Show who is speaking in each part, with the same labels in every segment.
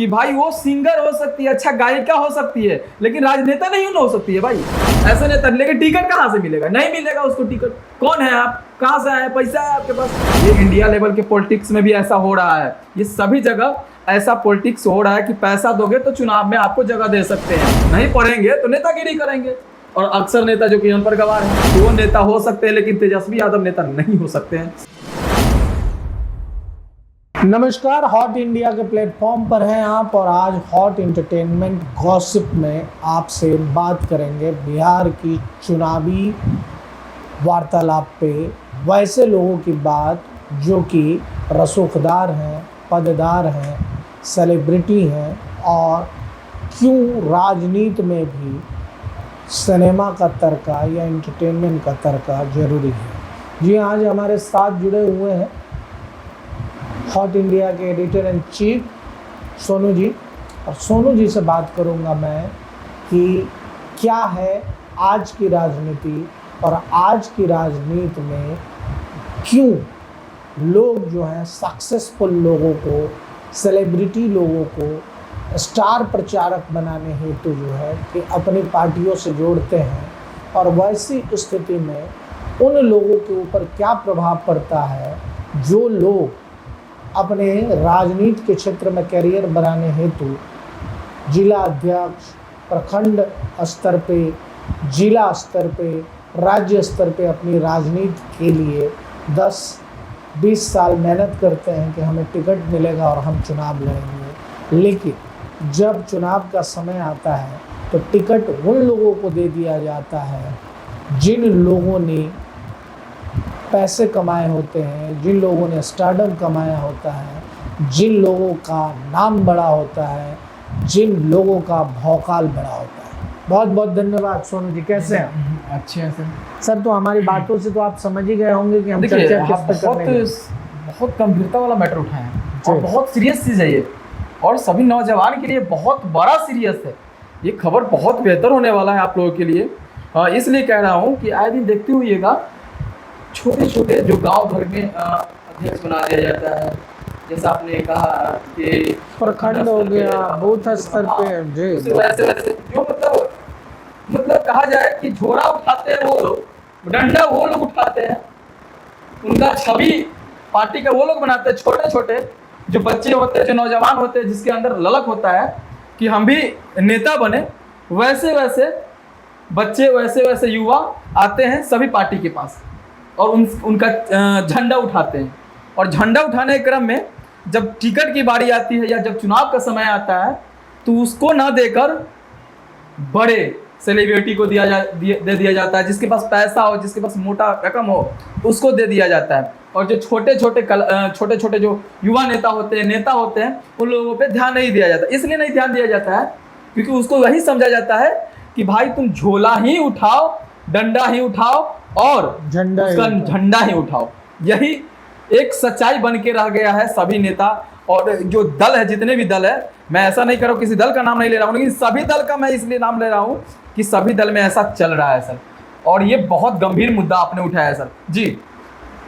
Speaker 1: कि भाई वो सिंगर हो सकती है, अच्छा गायिका हो सकती है, लेकिन राजनेता नहीं हो सकती है भाई। ऐसा नेता, लेकिन टिकट कहाँ से मिलेगा? नहीं मिलेगा उसको टिकट। कौन है आप, कहाँ से आए, पैसा है आपके पास? ये इंडिया लेवल के पॉलिटिक्स में भी ऐसा हो रहा है। ये सभी जगह ऐसा पॉलिटिक्स हो रहा है कि पैसा दोगे तो चुनाव में आपको जगह दे सकते हैं, नहीं पढ़ेंगे तो नेतागिरी करेंगे। और अक्सर नेता जो कि अनपढ़ गवार है, वो नेता हो सकते हैं, लेकिन तेजस्वी यादव नेता नहीं हो सकते हैं।
Speaker 2: नमस्कार, हॉट इंडिया के प्लेटफॉर्म पर हैं आप और आज हॉट एंटरटेनमेंट गॉसिप में आपसे बात करेंगे बिहार की चुनावी वार्तालाप पे वैसे लोगों की बात जो कि रसूखदार हैं, पददार हैं, सेलिब्रिटी हैं और क्यों राजनीति में भी सिनेमा का तड़का या एंटरटेनमेंट का तड़का जरूरी है। जी आज हमारे साथ जुड़े हुए हैं हॉट इंडिया के editor in chief Sonu ji, और सोनू जी से बात करूंगा मैं कि क्या है आज की राजनीति और आज की राजनीति में क्यों लोग जो हैं सक्सेसफुल लोगों को, सेलिब्रिटी लोगों को स्टार प्रचारक बनाने हेतु जो है कि अपनी पार्टियों से जोड़ते हैं, और वैसी स्थिति में उन लोगों के ऊपर क्या प्रभाव पड़ता है जो लोग अपने राजनीति के क्षेत्र में करियर बनाने हेतु जिला अध्यक्ष, प्रखंड स्तर पे, जिला स्तर पे, राज्य स्तर पे अपनी राजनीति के लिए 10-20 साल मेहनत करते हैं कि हमें टिकट मिलेगा और हम चुनाव लड़ेंगे। लेकिन जब चुनाव का समय आता है तो टिकट उन लोगों को दे दिया जाता है जिन लोगों ने पैसे कमाए होते हैं, जिन लोगों ने स्टारडम कमाया होता है, जिन लोगों का नाम बड़ा होता है, जिन लोगों का भौकाल बड़ा होता है। बहुत बहुत धन्यवाद सोनू जी, कैसे हैं?
Speaker 1: अच्छे हैं
Speaker 2: सर, तो हमारी बातों से तो आप समझ ही गए होंगे कि हम
Speaker 1: देखिए,
Speaker 2: चर्चा किस पे करने हैं।
Speaker 1: बहुत गंभीरता वाला मैटर उठाए हैं और बहुत सीरियस चीज़ है ये, और सभी नौजवान के लिए बहुत बड़ा सीरियस है। ये खबर बहुत बेहतर होने वाला है आप लोगों के लिए। इसलिए कह रहा हूँ कि आए दिन देखते हुइएगा छोटे छोटे जो गांव भर में अध्यक्ष बना दिया जाता है, जैसा आपने कहा कि
Speaker 2: प्रखंड हो गया, बूथ स्तर पे जी,
Speaker 1: वैसे जो मतलब कहा जाए कि झोरा उठाते हैं वो लोग, डंडा वो लोग उठाते हैं, उनका छवि पार्टी का वो लोग बनाते हैं। छोटे छोटे जो बच्चे होते हैं, जो नौजवान होते हैं, जिसके अंदर ललक होता है कि हम भी नेता बने, वैसे वैसे बच्चे, वैसे वैसे युवा आते हैं सभी पार्टी के पास और उनका झंडा उठाते हैं। और झंडा उठाने के क्रम में जब टिकट की बारी आती है या जब चुनाव का समय आता है तो उसको ना देकर बड़े सेलिब्रिटी को दे दिया जाता है। जिसके पास पैसा हो, जिसके पास मोटा रकम हो, उसको दे दिया जाता है। और जो छोटे छोटे जो युवा नेता होते हैं, उन लोगों पे ध्यान नहीं दिया जाता। इसलिए नहीं ध्यान दिया जाता है क्योंकि उसको वही समझा जाता है कि भाई तुम झोला ही उठाओ, डंडा ही उठाओ और झंडा ही उठाओ। यही एक सच्चाई बन के रह गया है सभी नेता और जो दल है, जितने भी दल है। मैं ऐसा नहीं कर रहा हूँ, किसी दल का नाम नहीं ले रहा हूँ, लेकिन सभी दल का मैं इसलिए नाम ले रहा हूँ कि सभी दल में ऐसा चल रहा है सर, और ये बहुत गंभीर मुद्दा आपने उठाया है सर। जी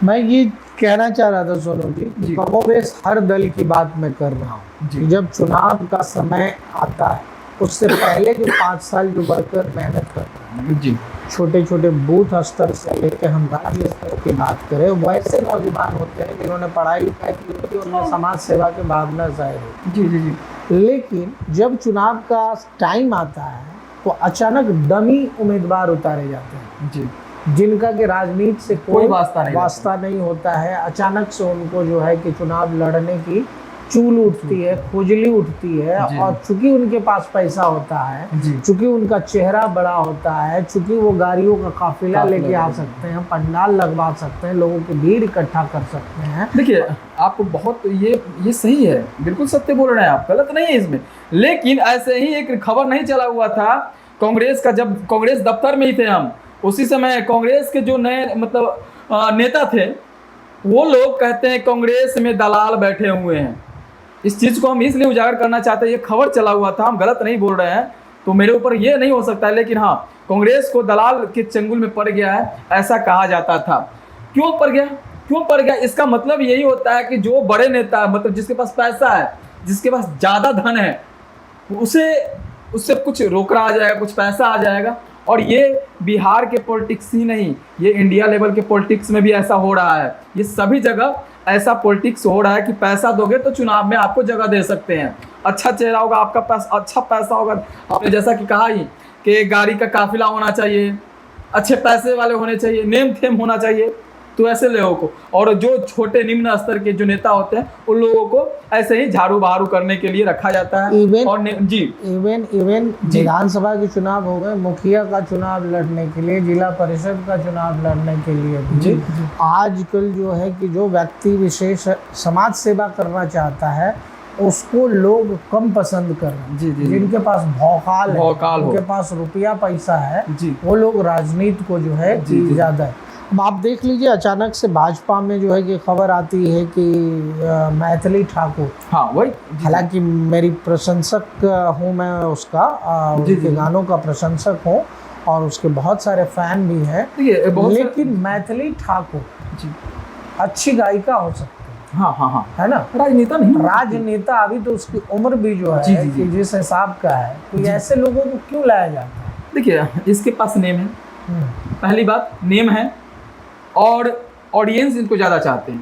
Speaker 2: मैं ये कहना चाह रहा था सोनू जी, कमोबेश हर दल की बात मैं कर रहा हूँ। जब चुनाव का समय आता है उससे पहले जो 5 साल जो वर्कर मेहनत करते हैं
Speaker 1: जी, छोटे
Speaker 2: छोटे बूथ स्तर से लेकर हम राज्य स्तर की बात करें, वैसे नौजवान होते हैं जिन्होंने पढ़ाई लिखाई की होती है, उनमें समाज सेवा की भावना जाहिर होती है।
Speaker 1: जी जी जी।
Speaker 2: लेकिन जब चुनाव का टाइम आता है तो अचानक डमी उम्मीदवार उतारे जाते हैं
Speaker 1: जी,
Speaker 2: जिनका कि राजनीति से कोई वास्ता नहीं होता है। अचानक से उनको जो है कि चुनाव लड़ने की चूल उठती है, खुजली उठती है, और चूंकि उनके पास पैसा होता है, चूंकि उनका चेहरा बड़ा होता है, चूंकि वो गाड़ियों का काफिला लेके आ सकते हैं, पंडाल लगवा सकते हैं, लोगों की भीड़ इकट्ठा कर सकते हैं।
Speaker 1: देखिए आप बहुत ये सही है, बिल्कुल सत्य बोल रहे हैं आप, गलत नहीं है इसमें। लेकिन ऐसे ही एक खबर नहीं चला हुआ था कांग्रेस का, जब कांग्रेस दफ्तर में ही थे हम, उसी समय कांग्रेस के जो नए नेता थे, वो लोग कहते हैं कांग्रेस में दलाल बैठे हुए हैं। इस चीज़ को हम इसलिए उजागर करना चाहते हैं, ये खबर चला हुआ था, हम गलत नहीं बोल रहे हैं, तो मेरे ऊपर ये नहीं हो सकता है। लेकिन हाँ, कांग्रेस को दलाल के चंगुल में पड़ गया है, ऐसा कहा जाता था। क्यों पड़ गया? इसका मतलब यही होता है कि जो बड़े नेता, मतलब जिसके पास पैसा है, जिसके पास ज़्यादा धन है उसे उससे कुछ रोकड़ा आ जाएगा, कुछ पैसा आ जाएगा। और ये बिहार के पॉलिटिक्स ही नहीं, ये इंडिया लेवल के पॉलिटिक्स में भी ऐसा हो रहा है। ये सभी जगह ऐसा पॉलिटिक्स हो रहा है कि पैसा दोगे तो चुनाव में आपको जगह दे सकते हैं, अच्छा चेहरा होगा, आपका पास अच्छा पैसा होगा। आपने जैसा कि कहा ही कि गाड़ी का काफिला होना चाहिए, अच्छे पैसे वाले होने चाहिए, नेम फेम होना चाहिए, तो ऐसे लोगों को, और जो छोटे निम्न स्तर के जो नेता होते हैं उन लोगों को ऐसे ही झाड़ू बहारू करने के लिए रखा जाता है। जी
Speaker 2: इवन विधानसभा के चुनाव हो गए, मुखिया का चुनाव लड़ने के लिए, जिला परिषद का चुनाव लड़ने के लिए भी
Speaker 1: जी
Speaker 2: आजकल जो है कि जो व्यक्ति विशेष समाज सेवा करना चाहता है उसको लोग कम पसंद कर रहे हैं।
Speaker 1: जी जी
Speaker 2: जिनके पास भौकाल है,
Speaker 1: भौकाल हो,
Speaker 2: उनके पास रुपया पैसा है,
Speaker 1: जी
Speaker 2: वो लोग राजनीति को जो है
Speaker 1: जी, जी।
Speaker 2: ज़्यादा है। अब आप देख लीजिए अचानक से भाजपा में जो है कि खबर आती है कि मैथिली ठाकुर,
Speaker 1: हाँ वही,
Speaker 2: हालांकि मेरी प्रशंसक हूँ मैं उसका,
Speaker 1: जी,
Speaker 2: उसके
Speaker 1: जी।
Speaker 2: गानों का प्रशंसक हूँ और उसके बहुत सारे फैन भी हैं,
Speaker 1: देखिए बहुत
Speaker 2: लेकिन मैथिली ठाकुर
Speaker 1: जी,
Speaker 2: अच्छी गायिका हो सकती
Speaker 1: हाँ हाँ हाँ,
Speaker 2: है ना,
Speaker 1: राजनेता नहीं,
Speaker 2: राजनेता। अभी तो उसकी उम्र भी जो है
Speaker 1: जी, जी, जी।
Speaker 2: कि जिस हिसाब का है, तो
Speaker 1: जी।
Speaker 2: ऐसे लोगों को क्यों लाया जाता है?
Speaker 1: देखिए इसके पास नेम है,
Speaker 2: हम्म,
Speaker 1: पहली बात नेम है, और ऑडियंस इनको ज़्यादा चाहते हैं,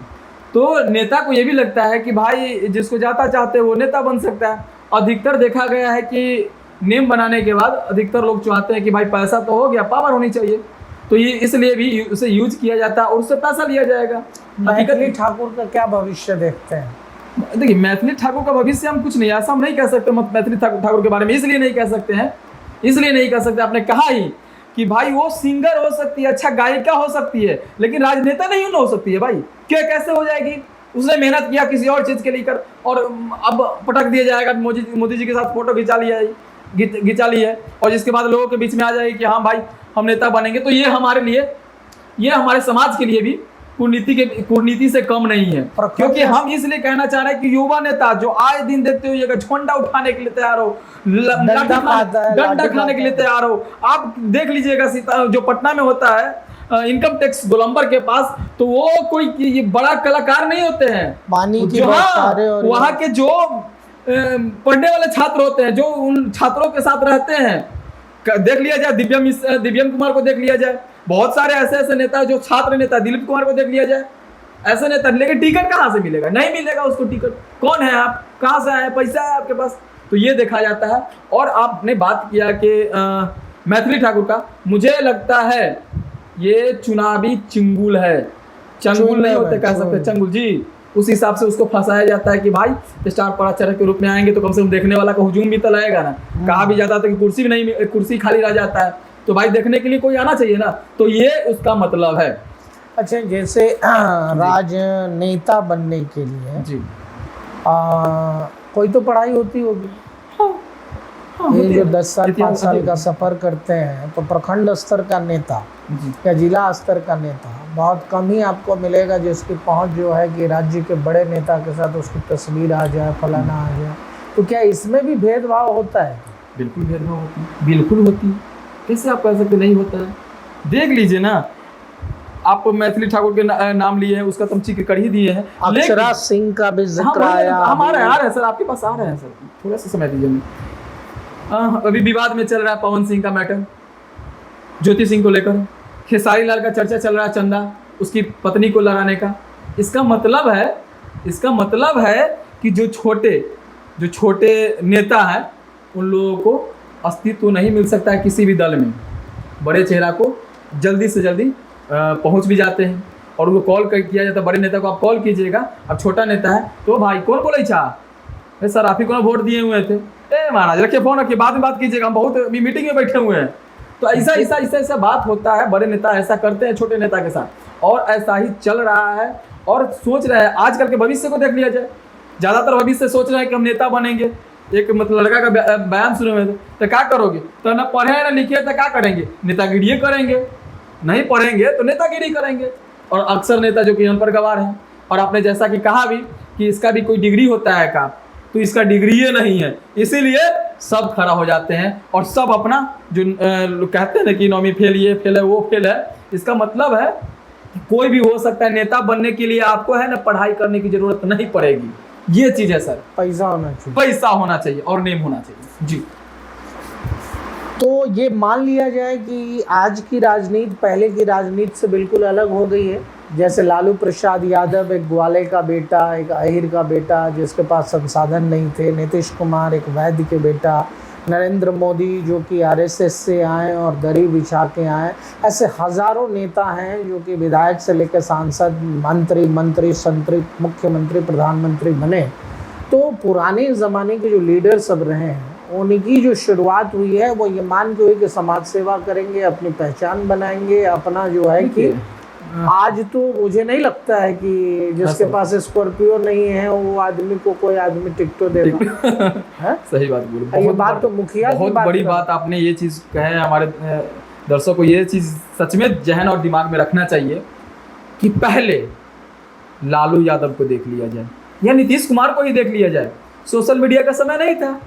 Speaker 1: तो नेता को ये भी लगता है कि भाई जिसको ज़्यादा चाहते हैं वो नेता बन सकता है। अधिकतर देखा गया है कि नेम बनाने के बाद अधिकतर लोग चाहते हैं कि भाई पैसा तो हो गया, पावर होनी चाहिए, तो ये इसलिए भी उसे यूज किया जाता है और उससे पैसा लिया जाएगा।
Speaker 2: मैथिली ठाकुर का क्या भविष्य देखते हैं?
Speaker 1: देखिए मैथिली ठाकुर का भविष्य हम कुछ नहीं, ऐसा हम नहीं कह सकते मैथिली ठाकुर के बारे में, इसलिए नहीं कह सकते हैं, इसलिए नहीं कह सकते, आपने कहा ही कि भाई वो सिंगर हो सकती है, अच्छा गायिका हो सकती है, लेकिन राजनेता नहीं हो सकती है भाई। क्या कैसे हो जाएगी? उसने मेहनत किया किसी और चीज़ के लेकर और अब पटक दिया जाएगा, मोदी जी के साथ फोटो खिंचा ली है और जिसके बाद लोगों के बीच में आ जाएगी कि हाँ भाई हम नेता बनेंगे, तो ये हमारे लिए, ये हमारे समाज के लिए भी कूटनीति से कम नहीं है। क्योंकि हम इसलिए कहना चाह रहे हैं कि युवा नेता जो आए दिन देखते हो ये झंडा उठाने के लिए तैयार हो, डंडा खाने के लिए तैयार हो। आप देख लीजिएगा जो पटना में होता है इनकम टैक्स गोलंबर के पास, तो वो कोई ये बड़ा कलाकार नहीं होते हैं,
Speaker 2: पानी की
Speaker 1: वहाँ के जो पढ़ने वाले छात्र होते हैं, जो उन छात्रों के साथ रहते हैं, देख लिया जाए दिव्यम कुमार को देख लिया जाए, बहुत सारे ऐसे नेता जो छात्र नेता, दिलीप कुमार को देख लिया जाए, ऐसे नेता। लेकिन टिकट कहाँ से मिलेगा? नहीं मिलेगा उसको टिकट। कौन है आप, कहाँ से आए, पैसा है आपके पास, तो ये देखा जाता है। और आपने बात किया कि मैथिली ठाकुर का, मुझे लगता है ये चुनावी चिंगुल है, चंगुल नहीं होते कह सकते, चंगुल जी। उस हिसाब से उसको फंसाया जाता है कि भाई स्टार प्रचारक के रूप में आएंगे तो कम से कम देखने वाला का हुजूम भी तो लगेगा ना। कहा भी जाता था कि कुर्सी भी नहीं, कुर्सी खाली रह जाता है, तो भाई देखने के लिए कोई आना चाहिए ना, तो ये उसका मतलब है।
Speaker 2: अच्छा, जैसे राजनेता बनने के लिए
Speaker 1: जी
Speaker 2: कोई तो पढ़ाई होती होगी। ये जो 10 साल 5 साल का सफर करते हैं, तो प्रखंड स्तर का नेता या जिला स्तर का नेता बहुत कम ही आपको मिलेगा जिसकी पहुंच जो है कि राज्य के बड़े नेता के साथ उसकी तस्वीर आ जाए, फलाना आ जाए। तो क्या इसमें भी भेदभाव होता है?
Speaker 1: बिल्कुल भेदभाव होती है, बिल्कुल होती है। कैसे आप कह सकते नहीं होता है? देख लीजिए ना, आप मैथिली ठाकुर के नाम लिए हैं, उसका तो हम जिक्र कर ही दिए हैं।
Speaker 2: अक्षरा सिंह का भी जिक्र आया,
Speaker 1: हमारे आ रहे हैं सर, आपके पास आ रहे हैं सर, थोड़ा सा समय दीजिए हमें। अभी विवाद में चल रहा है पवन सिंह का मैटर, ज्योति सिंह को लेकर, खेसारी लाल का चर्चा चल रहा है, चंदा उसकी पत्नी को लड़ाने का। इसका मतलब है कि जो छोटे नेता हैं उन लोगों को अस्तित्व नहीं मिल सकता है किसी भी दल में। बड़े चेहरा को जल्दी से जल्दी पहुंच भी जाते हैं और उनको कॉल किया जाता है। बड़े नेता को आप कॉल कीजिएगा, अब छोटा नेता है तो भाई कौन बोले चाह सर आप ही को वोट दिए हुए थे, महाराज रखिए फोन रखिए, बाद में बात कीजिएगा, हम बहुत मीटिंग में बैठे हुए हैं। तो ऐसा बात होता है, बड़े नेता ऐसा करते हैं छोटे नेता के साथ, और ऐसा ही चल रहा है। और सोच रहे हैं आजकल के भविष्य को देख लिया जाए, ज़्यादातर भविष्य सोच रहे हैं कि हम नेता बनेंगे। एक मतलब लड़का का बयान सुने हुए तो क्या करोगे, तो ना पढ़े ना लिखे तो क्या करेंगे, नेतागिरी करेंगे, नहीं पढ़ेंगे तो नेतागिरी करेंगे। और अक्सर नेता जो कि अनपढ़ गवार हैं। और आपने जैसा कि कहा भी कि इसका भी कोई डिग्री होता है का, तो इसका डिग्री ये नहीं है, इसीलिए सब खड़ा हो जाते हैं और सब अपना जो कहते हैं ना कि नौवीं फेल, ये फेल है, वो फेल है। इसका मतलब है कि कोई भी हो सकता है, नेता बनने के लिए आपको है ना पढ़ाई करने की जरूरत नहीं पड़ेगी। ये चीज है सर,
Speaker 2: पैसा होना चाहिए।
Speaker 1: पैसा होना चाहिए और नेम होना चाहिए जी।
Speaker 2: तो ये मान लिया जाए कि आज की राजनीति पहले की राजनीति से बिल्कुल अलग हो गई है। जैसे लालू प्रसाद यादव एक ग्वाले का बेटा, एक अहिर का बेटा जिसके पास संसाधन नहीं थे, नीतीश कुमार एक वैद्य के बेटा, नरेंद्र मोदी जो कि आरएसएस से आए और दरी बिछा के आए, ऐसे हजारों नेता हैं जो कि विधायक से लेकर सांसद, मंत्री संतरी, मुख्यमंत्री, प्रधानमंत्री बने। तो पुराने ज़माने के जो लीडर सब रहे हैं उनकी जो शुरुआत हुई है वो ये मान के हुई कि समाज सेवा करेंगे, अपनी पहचान बनाएंगे, अपना जो है कि आज तो मुझे नहीं लगता है कि जिसके पास स्कॉर्पियो नहीं है वो आदमी को कोई आदमी टिकटो देगा।
Speaker 1: सही बात बोली,
Speaker 2: ये बात तो मुखिया
Speaker 1: बहुत बड़ी बात आपने ये चीज कहे। हमारे दर्शकों को ये चीज सच में जहन और दिमाग में रखना चाहिए कि पहले लालू यादव को देख लिया जाए या नीतीश कुमार को ही देख लिया जाए। सोशल मीडिया का समय नहीं था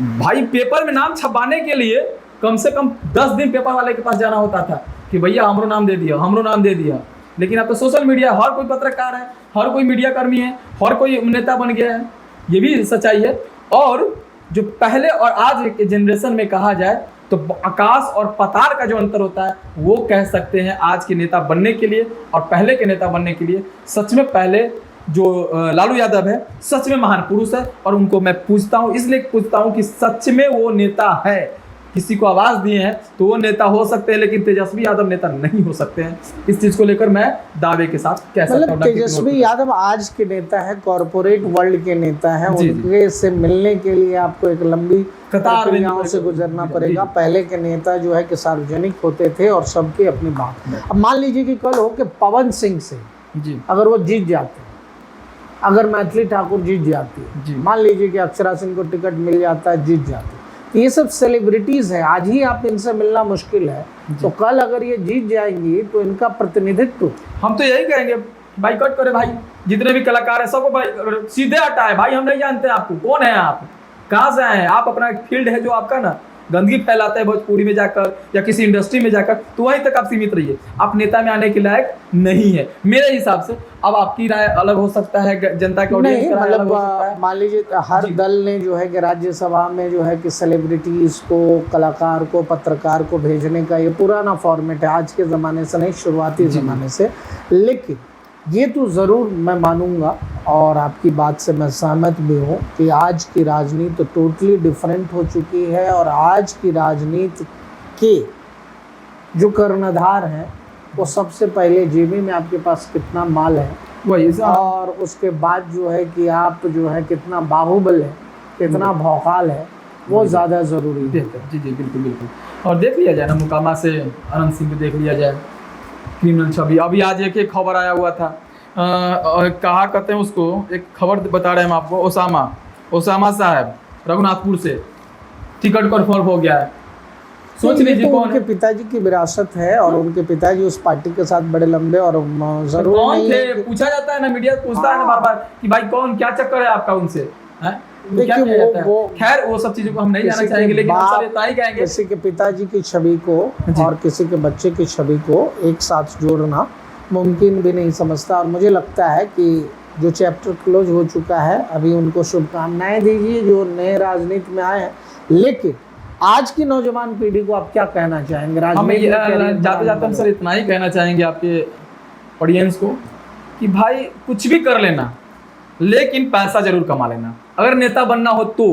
Speaker 1: भाई, पेपर में नाम छपाने के लिए कम से कम 10 दिन पेपर वाले के पास जाना होता था कि भैया हमरो नाम दे दिया, हमरो नाम दे दिया। लेकिन अब तो सोशल मीडिया, हर कोई पत्रकार है, हर कोई मीडिया कर्मी है, हर कोई नेता बन गया है। ये भी सच्चाई है। और जो पहले और आज के जनरेशन में कहा जाए तो आकाश और पताल का जो अंतर होता है वो कह सकते हैं आज के नेता बनने के लिए और पहले के नेता बनने के लिए। सच में पहले जो लालू यादव है सच में महान पुरुष है और उनको मैं पूछता हूँ, इसलिए पूछता हूँ कि सच में वो नेता है। किसी को आवाज दिए हैं तो वो नेता हो सकते हैं, लेकिन तेजस्वी यादव नेता नहीं हो सकते हैं। इस चीज को लेकर मैं दावे के साथ कह सकता हूँ।
Speaker 2: तेजस्वी यादव आज के नेता है, कॉर्पोरेट वर्ल्ड के नेता है। उनके से मिलने के लिए आपको एक लंबी कतार से गुजरना पड़ेगा। पहले के नेता जो है कि सार्वजनिक होते थे और सबकी अपनी बात। अब मान लीजिए कि कल हो के पवन सिंह से अगर वो जीत जाते, अगर मैथिली ठाकुर जीत जाती, मान लीजिए कि अक्षरा सिंह को टिकट मिल जाता है, जीत जाती, ये सब सेलिब्रिटीज है, आज ही आप इनसे मिलना मुश्किल है। तो कल अगर ये जीत जाएंगी तो इनका प्रतिनिधित्व,
Speaker 1: हम तो यही कहेंगे बाइकआउट करे भाई। जितने भी कलाकार है सबको सीधे हटाए भाई, हम नहीं जानते आपको कौन है, आप कहाँ से आए हैं, आप अपना फील्ड है जो आपका ना गंदगी फैलाते हैं भोजपुरी में जाकर या किसी इंडस्ट्री में जाकर, तो वहीं तक आप सीमित रहिए। आप नेता में आने के लायक नहीं है मेरे हिसाब से। अब आपकी राय अलग हो सकता है, जनता के
Speaker 2: नहीं, मतलब मान लीजिए हर दल ने जो है कि राज्यसभा में जो है कि सेलिब्रिटीज को, कलाकार को, पत्रकार को भेजने का ये पुराना फॉर्मेट है, आज के ज़माने से नहीं, शुरुआती ज़माने से। लेकिन ये तो ज़रूर मैं मानूंगा और आपकी बात से मैं सहमत भी हूँ कि आज की राजनीति तो टोटली डिफरेंट हो चुकी है। और आज की राजनीति के जो कर्णधार हैं वो सबसे पहले जेबी में आपके पास कितना माल है
Speaker 1: वही,
Speaker 2: और उसके बाद जो है कि आप जो है कितना बाहुबल है, कितना भौकाल है, वो ज़्यादा ज़रूरी है।
Speaker 1: जी जी बिल्कुल बिल्कुल। और देख लिया जाए ना, मुकामा से अनंत सिंह को देख लिया जाए, क्रिमिनल छवि। अभी आज एक खबर आया हुआ था, कहा कहते हैं उसको, एक खबर बता रहे हैं हम आपको, ओसामा साहब रघुनाथपुर से टिकट कन्फर्म हो गया है। सोच लीजिए
Speaker 2: तो
Speaker 1: कौन
Speaker 2: उनके पिताजी की विरासत है और उनके पिताजी उस पार्टी के साथ बड़े लंबे और जरूर
Speaker 1: कौन
Speaker 2: नहीं
Speaker 1: थे,
Speaker 2: है
Speaker 1: पूछा जाता है ना, मीडिया पूछता है ना बार बार कि भाई कौन, क्या चक्कर है आपका उनसे, हैं?
Speaker 2: देखिए वो
Speaker 1: खैर वो सब चीजों को हम नहीं जाना चाहेंगे, लेकिन हम सब इतना ही कहेंगे
Speaker 2: किसी के पिताजी की छवि को और किसी के बच्चे की छवि को एक साथ जोड़ना मुमकिन भी नहीं समझता। और मुझे लगता है कि जो चैप्टर क्लोज हो चुका है, अभी उनको शुभकामनाएं दीजिए जो नए राजनीति में आए हैं। लेकिन आज की नौजवान पीढ़ी को आप क्या कहना चाहेंगे?
Speaker 1: जाते जाते हम सर इतना ही कहना चाहेंगे आपके ऑडियंस को कि भाई कुछ भी कर लेना, लेकिन पैसा जरूर कमा लेना। अगर नेता बनना हो तो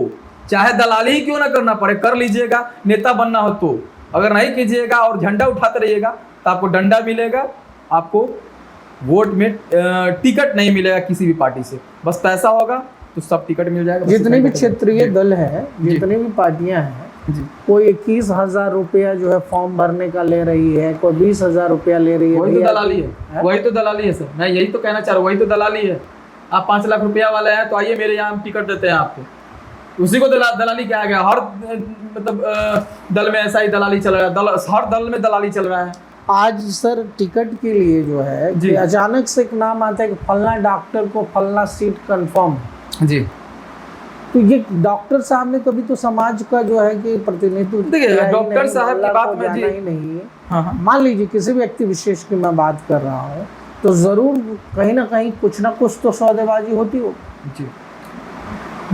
Speaker 1: चाहे दलाली ही क्यों ना करना पड़े, कर लीजिएगा। नेता बनना हो तो, अगर नहीं कीजिएगा और झंडा उठाते रहिएगा तो आपको डंडा मिलेगा, आपको वोट में टिकट नहीं मिलेगा किसी भी पार्टी से। बस पैसा होगा तो सब टिकट मिल जाएगा।
Speaker 2: जितने भी क्षेत्रीय दल हैं, जितनी भी पार्टियां हैं, कोई 21,000 रुपया जो है फॉर्म भरने का ले रही है, कोई 20,000 रुपया ले रही है।
Speaker 1: वही तो दलाली है, वही तो दलाली है सर, मैं यही तो कहना चाह रहा हूँ, वही तो दलाली है। आप 5 लाख रुपया वाले हैं तो आइए मेरे यहाँ टिकट देते हैं आपको, उसी को दलाली क्या गया। हर मतलब दल में ऐसा ही दलाली चल रहा है, हर दल में दलाली चल रहा है।
Speaker 2: आज सर टिकट के लिए जो है कि अचानक से एक नाम आता है कि फलना डॉक्टर को फलना सीट कंफर्म जी, तो ये डॉक्टर साहब ने कभी तो समाज का जो है कि प्रतिनिधित्व,
Speaker 1: देखिए डॉक्टर साहब की बात में जी
Speaker 2: नहीं है। मान लीजिए किसी व्यक्ति विशेष की मैं बात कर रहा हूँ तो जरूर कहीं ना कहीं कुछ ना कुछ तो सौदेबाजी होती हो।
Speaker 1: जी।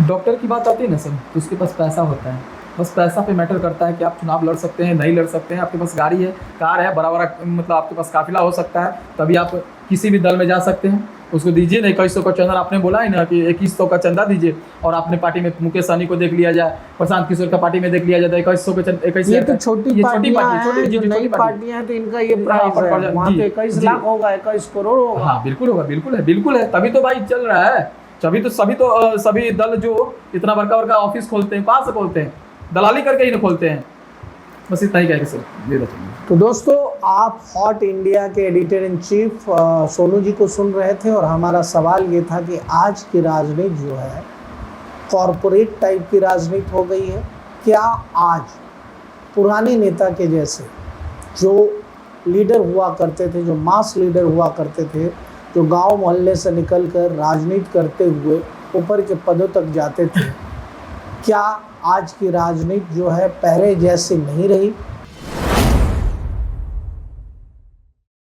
Speaker 1: डॉक्टर की बात आती है ना सर, तो उसके पास पैसा होता है, बस पैसा पे मैटर करता है कि आप चुनाव लड़ सकते हैं, नहीं लड़ सकते हैं, आपके पास गाड़ी है, कार है, बड़ा-बड़ा मतलब आपके पास काफ़िला हो सकता है, तभी आप किसी भी दल में जा सकते हैं। उसको दीजिए ना 2100 का चंदा, आपने बोला है ना कि 2100 का चंदा दीजिए, और अपने पार्टी में मुकेश सहनी को देख लिया जाए, प्रशांत किशोर का पार्टी में देख लिया जाए, 2100 के 21,000
Speaker 2: ये तो छोटी पार्टियां हैं,
Speaker 1: छोटी
Speaker 2: जो
Speaker 1: जी,
Speaker 2: नई
Speaker 1: छोटी पार्टी।
Speaker 2: पार्टियां हैं तो इनका ये
Speaker 1: हाँ,
Speaker 2: प्राइस
Speaker 1: पर
Speaker 2: है, वहाँ
Speaker 1: जी,
Speaker 2: तो 21
Speaker 1: जी।
Speaker 2: लाख होगा, 21 करोड़ होगा।
Speaker 1: हाँ, बिल्कुल होगा, बिल्कुल है, तभी तो भाई चल रहा है। सभी दल जो इतना बड़का-बड़का ऑफिस खोलते हैं, कहाँ से खोलते हैं? दलाली करके ही ना खोलते हैं। बस इतना ही कह के सर दे देते हैं।
Speaker 2: तो दोस्तों, आप हॉट इंडिया के editor in chief Sonu ji को सुन रहे थे, और हमारा सवाल ये था कि आज की राजनीति जो है कॉरपोरेट टाइप की राजनीति हो गई है। क्या आज पुराने नेता के जैसे जो लीडर हुआ करते थे, जो मास लीडर हुआ करते थे, जो गांव मोहल्ले से निकलकर राजनीति करते हुए ऊपर के पदों तक जाते थे, क्या आज की राजनीति जो है पहले जैसी नहीं रही?